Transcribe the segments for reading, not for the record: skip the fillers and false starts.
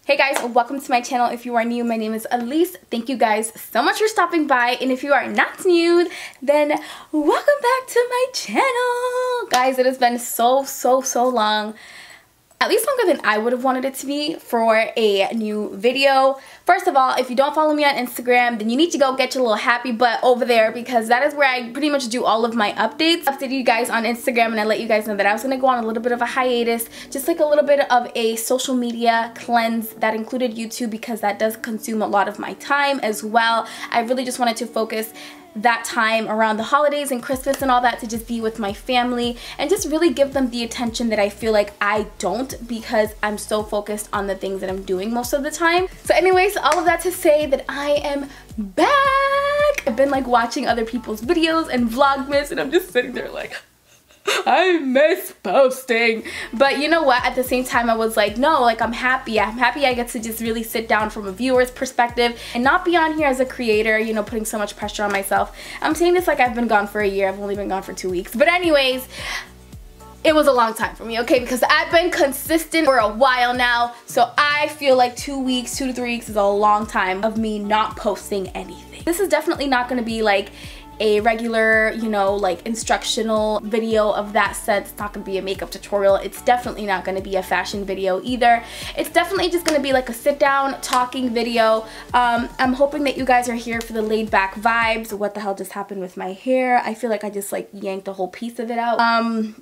Hey guys, welcome to my channel. If you are new, my name is Allis. Thank you guys so much for stopping by, and if you are not new, then welcome back to my channel. Guys, it has been so long, at least longer than I would have wanted it to be, for a new video. First of all, if you don't follow me on Instagram, then you need to go get your little happy butt over there, because that is where I pretty much do all of my updates. I updated you guys on Instagram and I let you guys know that I was going to go on a little bit of a hiatus, just like a little bit of a social media cleanse that included YouTube, because that does consume a lot of my time as well. I really just wanted to focus that time around the holidays and Christmas and all that to just be with my family and just really give them the attention that I feel like I don't, because I'm so focused on the things that I'm doing most of the time. So anyways, all of that to say that I am back. I've been like watching other people's videos and Vlogmas, and I'm just sitting there like, I miss posting. But you know what, at the same time I was like, no, like I'm happy I get to just really sit down from a viewer's perspective and not be on here as a creator, you know, putting so much pressure on myself. I'm saying this like I've been gone for a year. I've only been gone for 2 weeks, but anyways, it was a long time for me, okay, because I've been consistent for a while now, so I feel like 2 weeks, 2 to 3 weeks is a long time of me not posting anything. This is definitely not going to be like a regular, you know, like instructional video of that sense. It's not gonna be a makeup tutorial. It's definitely not gonna be a fashion video either. It's definitely just gonna be like a sit down talking video. I'm hoping that you guys are here for the laid back vibes. What the hell just happened with my hair? I feel like I just like yanked a whole piece of it out.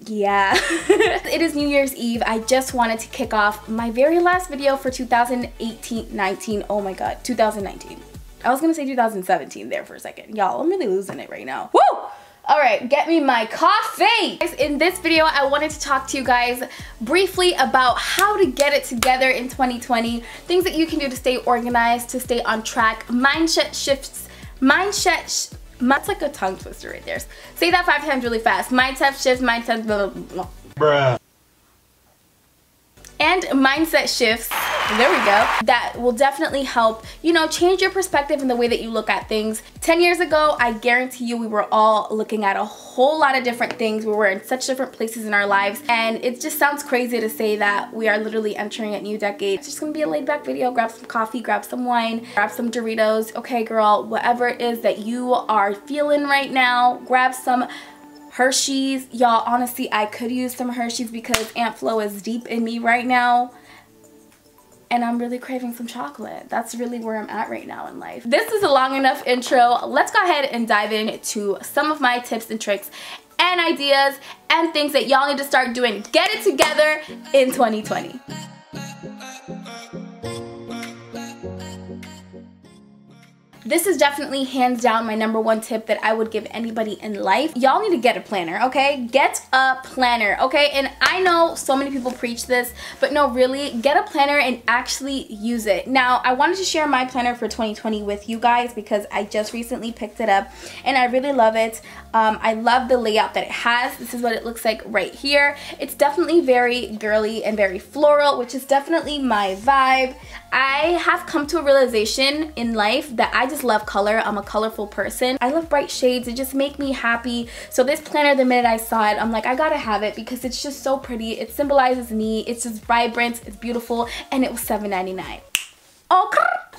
Yeah. It is New Year's Eve. I just wanted to kick off my very last video for 2018-19. Oh my god, 2019. I was gonna say 2017 there for a second. Y'all, I'm really losing it right now. Woo! Alright, get me my coffee! Guys, in this video, I wanted to talk to you guys briefly about how to get it together in 2020. Things that you can do to stay organized, to stay on track, mindset shifts, that's like a tongue twister right there. Say that 5 times really fast. Mindset shifts, mindset blah, blah, blah. Bruh. And mindset shifts, there we go, that will definitely help, you know, change your perspective and the way that you look at things. 10 years ago, I guarantee you we were all looking at a whole lot of different things. We were in such different places in our lives, and it just sounds crazy to say that we are literally entering a new decade. It's just gonna be a laid back video. Grab some coffee, grab some wine, grab some Doritos. Okay, girl, whatever it is that you are feeling right now, grab some Hershey's. Y'all, honestly, I could use some Hershey's because Aunt Flo is deep in me right now, and I'm really craving some chocolate. That's really where I'm at right now in life. This is a long enough intro. Let's go ahead and dive into some of my tips and tricks and ideas and things that y'all need to start doing. Get it together in 2020. This is definitely hands down my #1 tip that I would give anybody in life. Y'all need to get a planner, okay? Get a planner, okay? And I know so many people preach this, but no, really, get a planner and actually use it. Now, I wanted to share my planner for 2020 with you guys because I just recently picked it up and I really love it. I love the layout that it has. This is what it looks like right here. It's definitely very girly and very floral, which is definitely my vibe. I have come to a realization in life that I just love color. I'm a colorful person. I love bright shades. It just make me happy. So this planner, the minute I saw it, I'm like, I gotta have it because it's just so pretty. It symbolizes me. It's just vibrant. It's beautiful. And it was $7.99.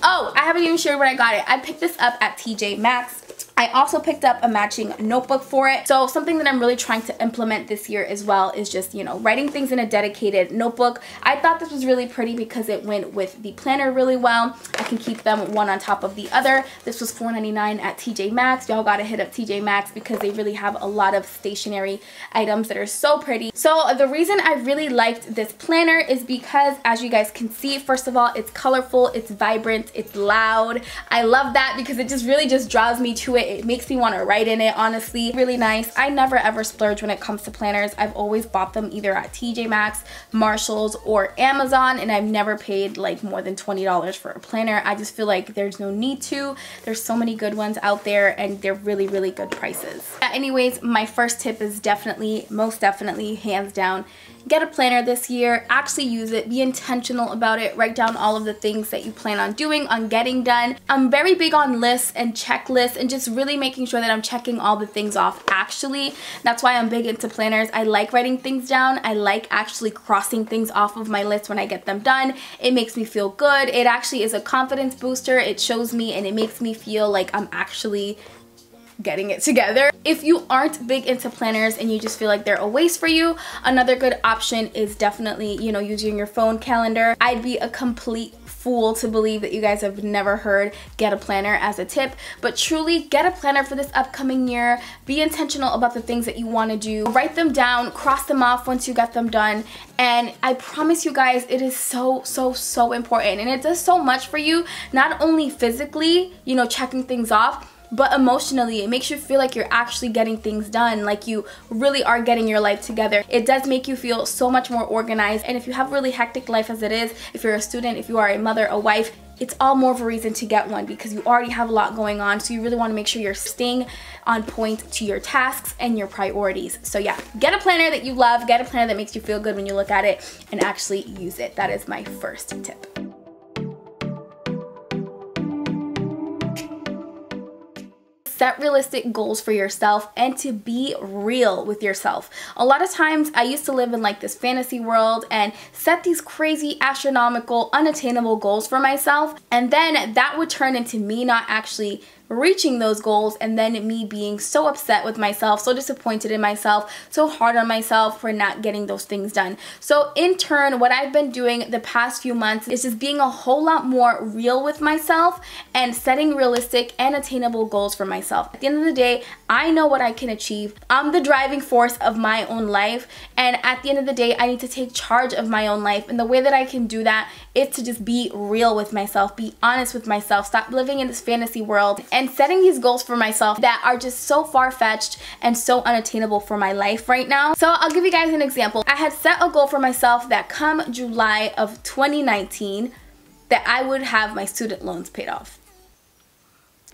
Oh, I haven't even shared where I got it. I picked this up at TJ Maxx. I also picked up a matching notebook for it. So something that I'm really trying to implement this year as well is just, you know, writing things in a dedicated notebook. I thought this was really pretty because it went with the planner really well. I can keep them one on top of the other. This was $4.99 at TJ Maxx. Y'all gotta hit up TJ Maxx because they really have a lot of stationery items that are so pretty. So the reason I really liked this planner is because, as you guys can see, first of all, it's colorful, it's vibrant, it's loud. I love that because it just really just draws me to it. It makes me want to write in it, honestly. Really nice. I never ever splurge when it comes to planners. I've always bought them either at TJ Maxx, Marshalls, or Amazon, and I've never paid like more than $20 for a planner. I just feel like there's no need to. There's so many good ones out there, and they're really, really good prices. Anyways, my first tip is definitely, most definitely, hands down, get a planner this year, actually use it, be intentional about it, write down all of the things that you plan on doing, on getting done. I'm very big on lists and checklists and just really making sure that I'm checking all the things off actually. That's why I'm big into planners. I like writing things down. I like actually crossing things off of my list when I get them done. It makes me feel good. It actually is a confidence booster. It shows me and it makes me feel like I'm actually getting it together. If you aren't big into planners and you just feel like they're a waste for you, another good option is definitely, you know, using your phone calendar. I'd be a complete fool to believe that you guys have never heard get a planner as a tip, but truly get a planner for this upcoming year. Be intentional about the things that you want to do. Write them down, cross them off once you get them done, and I promise you guys it is so important, and it does so much for you, not only physically, you know, checking things off, but emotionally. It makes you feel like you're actually getting things done, like you really are getting your life together. It does make you feel so much more organized, and if you have a really hectic life as it is, if you're a student, if you are a mother, a wife, it's all more of a reason to get one because you already have a lot going on, so you really want to make sure you're staying on point to your tasks and your priorities. So yeah, get a planner that you love, get a planner that makes you feel good when you look at it, and actually use it. That is my first tip. Set realistic goals for yourself and to be real with yourself. A lot of times I used to live in like this fantasy world and set these crazy, astronomical, unattainable goals for myself, and then that would turn into me not actually reaching those goals, and then me being so upset with myself, so disappointed in myself, so hard on myself for not getting those things done. So in turn, what I've been doing the past few months is just being a whole lot more real with myself and setting realistic and attainable goals for myself. At the end of the day, I know what I can achieve. I'm the driving force of my own life, and at the end of the day, I need to take charge of my own life, and the way that I can do that is to just be real with myself, be honest with myself, stop living in this fantasy world, and setting these goals for myself that are just so far-fetched and so unattainable for my life right now. So I'll give you guys an example. I had set a goal for myself that come July of 2019 that I would have my student loans paid off.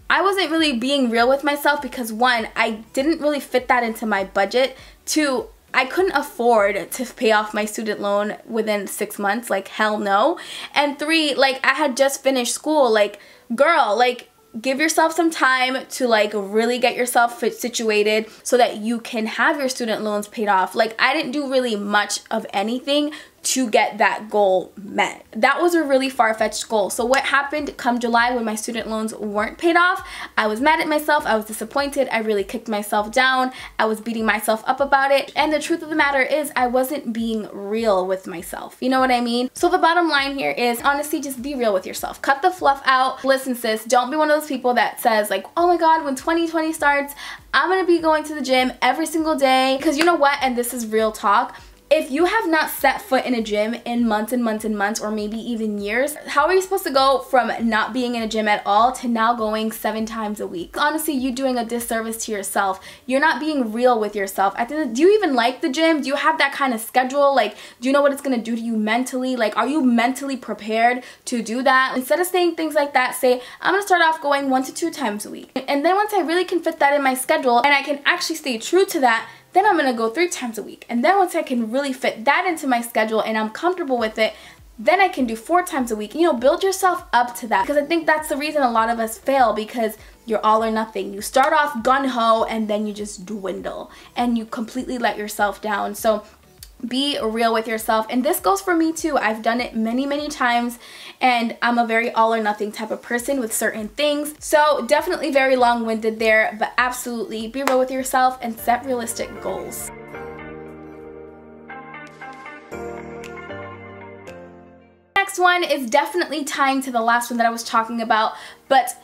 I wasn't really being real with myself because one, I didn't really fit that into my budget. Two, I couldn't afford to pay off my student loan within 6 months, like hell no. And three, like I had just finished school, like girl, like give yourself some time to like really get yourself situated so that you can have your student loans paid off. Like I didn't do really much of anything to get that goal met. That was a really far-fetched goal. So what happened come July when my student loans weren't paid off? I was mad at myself, I was disappointed, I really kicked myself down, I was beating myself up about it, and the truth of the matter is I wasn't being real with myself. You know what I mean? So the bottom line here is honestly just be real with yourself. Cut the fluff out. Listen sis, don't be one of those people that says like, oh my god, when 2020 starts, I'm gonna be going to the gym every single day. Because you know what, and this is real talk, if you have not set foot in a gym in months and months and months, or maybe even years, how are you supposed to go from not being in a gym at all to now going 7 times a week? Honestly, you're doing a disservice to yourself. You're not being real with yourself. Do you even like the gym? Do you have that kind of schedule? Like, do you know what it's gonna do to you mentally? Like, are you mentally prepared to do that? Instead of saying things like that, say, I'm gonna start off going 1 to 2 times a week. And then once I really can fit that in my schedule and I can actually stay true to that, then I'm gonna go 3 times a week. And then once I can really fit that into my schedule and I'm comfortable with it, then I can do 4 times a week. You know, build yourself up to that. Because I think that's the reason a lot of us fail, because you're all or nothing. You start off gun-ho and then you just dwindle and you completely let yourself down. So be real with yourself, and this goes for me too. I've done it many times, and I'm a very all or nothing type of person with certain things. So definitely very long-winded there, but absolutely be real with yourself and set realistic goals. Next one is definitely tying to the last one that I was talking about, but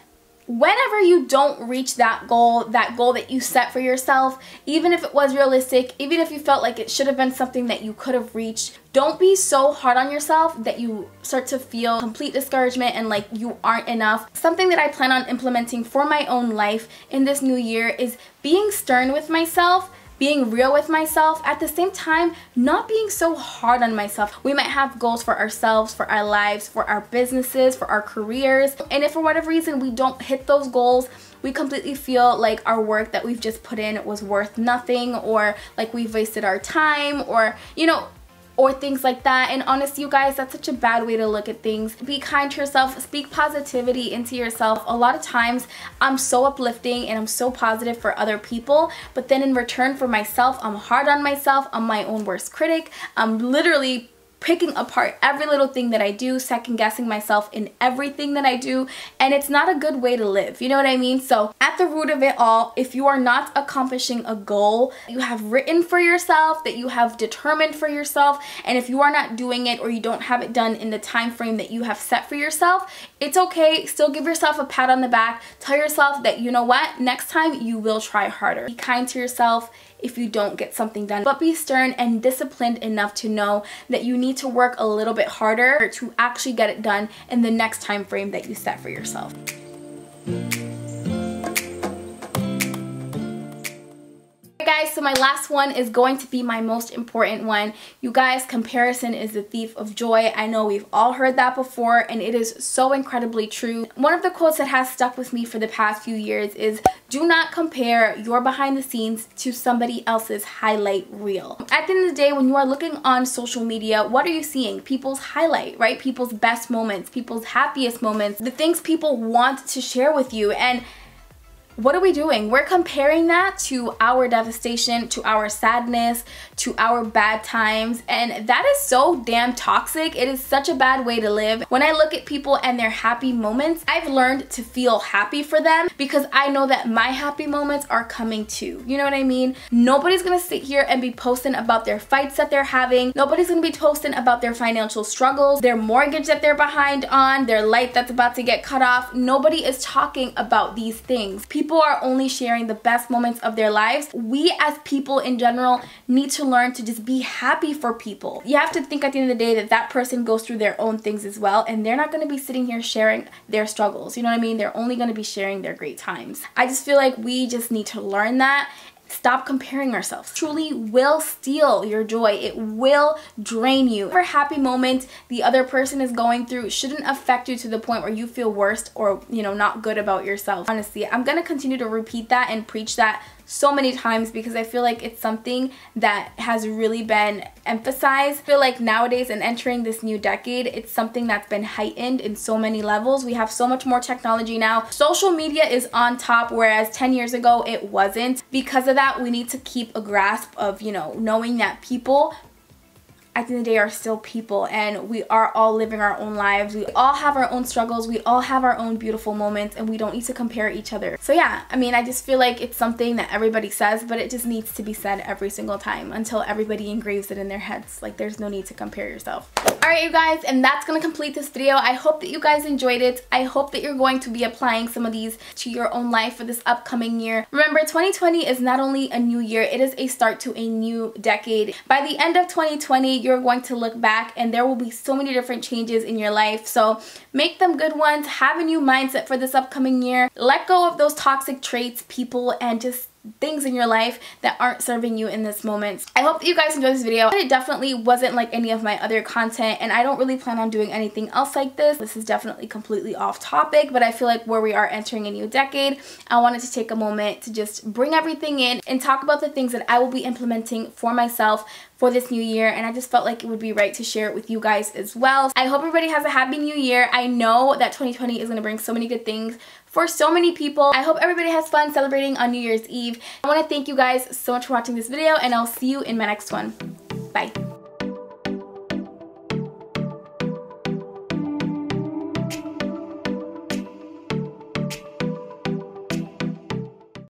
whenever you don't reach that goal that you set for yourself, even if it was realistic, even if you felt like it should have been something that you could have reached, don't be so hard on yourself that you start to feel complete discouragement and like you aren't enough. Something that I plan on implementing for my own life in this new year is being stern with myself, being real with myself, at the same time not being so hard on myself. We might have goals for ourselves, for our lives, for our businesses, for our careers, and if for whatever reason we don't hit those goals, we completely feel like our work that we've just put in was worth nothing, or like we've wasted our time, or you know, or things like that. And honestly, you guys, that's such a bad way to look at things. Be kind to yourself, speak positivity into yourself. A lot of times I'm so uplifting and I'm so positive for other people, but then in return for myself, I'm hard on myself. I'm my own worst critic. I'm literally picking apart every little thing that I do, second guessing myself in everything that I do, and it's not a good way to live, you know what I mean? So at the root of it all, if you are not accomplishing a goal you have written for yourself, that you have determined for yourself, and if you are not doing it or you don't have it done in the time frame that you have set for yourself, it's okay. Still give yourself a pat on the back. Tell yourself that, you know what, next time you will try harder. Be kind to yourself if you don't get something done, but be stern and disciplined enough to know that you need to work a little bit harder to actually get it done in the next time frame that you set for yourself. Guys, so my last one is going to be my most important one. You guys, comparison is the thief of joy. I know we've all heard that before, and it is so incredibly true. One of the quotes that has stuck with me for the past few years is, do not compare your behind the scenes to somebody else's highlight reel. At the end of the day, when you are looking on social media, what are you seeing? People's highlight, right? People's best moments, people's happiest moments, the things people want to share with you. And what are we doing? We're comparing that to our devastation, to our sadness, to our bad times, and that is so damn toxic. It is such a bad way to live. When I look at people and their happy moments, I've learned to feel happy for them because I know that my happy moments are coming too. You know what I mean? Nobody's gonna sit here and be posting about their fights that they're having. Nobody's gonna be posting about their financial struggles, their mortgage that they're behind on, their light that's about to get cut off. Nobody is talking about these things. People are only sharing the best moments of their lives. We as people in general need to learn to just be happy for people. You have to think at the end of the day that that person goes through their own things as well, and they're not going to be sitting here sharing their struggles. You know what I mean? They're only going to be sharing their great times. I just feel like we just need to learn that. Stop comparing ourselves. Truly will steal your joy. It will drain you. Whatever happy moment the other person is going through shouldn't affect you to the point where you feel worse or, you know, not good about yourself. Honestly, I'm gonna continue to repeat that and preach that so many times because I feel like it's something that has really been emphasized. I feel like nowadays and entering this new decade, it's something that's been heightened in so many levels. We have so much more technology now. Social media is on top, whereas 10 years ago it wasn't. Because of that, we need to keep a grasp of, you know, knowing that people at the end of the day are still people, and we are all living our own lives. We all have our own struggles. We all have our own beautiful moments, and we don't need to compare each other. So yeah, I mean, I just feel like it's something that everybody says, but it just needs to be said every single time until everybody engraves it in their heads. Like, there's no need to compare yourself. Alright, you guys, and that's gonna complete this video. I hope that you guys enjoyed it. I hope that you're going to be applying some of these to your own life for this upcoming year. Remember, 2020 is not only a new year, it is a start to a new decade. By the end of 2020, you're going to look back and there will be so many different changes in your life. So make them good ones. Have a new mindset for this upcoming year. Let go of those toxic traits, people, and just things in your life that aren't serving you in this moment. I hope that you guys enjoyed this video. It definitely wasn't like any of my other content, and I don't really plan on doing anything else like this. This is definitely completely off topic, but I feel like where we are entering a new decade, I wanted to take a moment to just bring everything in and talk about the things that I will be implementing for myself for this new year, and I just felt like it would be right to share it with you guys as well. I hope everybody has a happy new year. I know that 2020 is going to bring so many good things for so many people. I hope everybody has fun celebrating on New Year's Eve. I want to thank you guys so much for watching this video, and I'll see you in my next one. Bye.